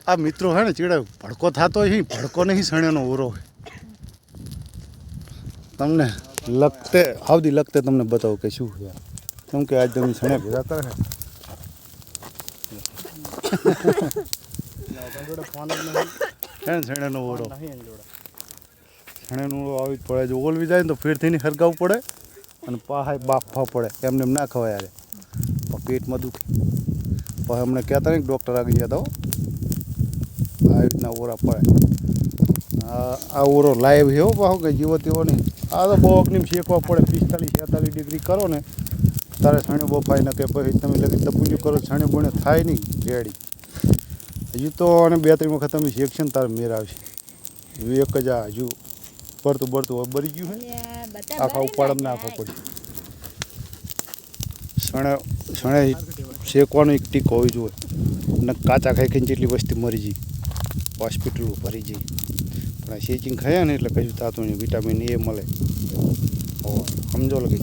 આ મિત્રો હે ને ચીડે ભડકો થતો હોય ભડકો નહીં સણેનો ઓરો હોય તમને લગતે આવતી લગતે તમને બતાવું કે શું છે કેમ કે આજ તમે સણે ભેગા કરે હે સણેનો ઓરો સણેનો ઓરો આવી જ પડે જો ઓલવી જાય ને તો ફેરથી નહીં હરગાવવું પડે અને પાહાય બાફવા પડે એમને એમ ના ખવાય યારે પેટમાં દુખે પછી અમને કહેતા નહીં ડૉક્ટર આગળ ગયા હતા આવી રીતના ઓરા પડે આ ઓરો લાઈવ છે પાછો કે જીવો તેવો નહીં આ તો બહુ અગ્નિ શેકવા પડે 45-46 ડિગ્રી કરો ને તારે છાણે બફાય ન કે પછી તમે લગી દપુલ્યું કરો છાણે બોણે થાય નહીં રેડી હજુ તો અને 2-3 વખત તમે શેકશે ને તારે મેર આવશે એક જ આ હજુ બરતું બરી ગયું છે આખા ઉપાડમ નાખવો પડશે છણે શેકવાનો એક ટીક હોવી જોઈએ અને કાચા ખાઈ ખાઈને જેટલી વસ્તી મરી જઈ હોસ્પિટલો ભરી જઈ પણ શેકીને ખાયા ને એટલે કશું થતું નહીં વિટામિન એ મળે સમજો લગી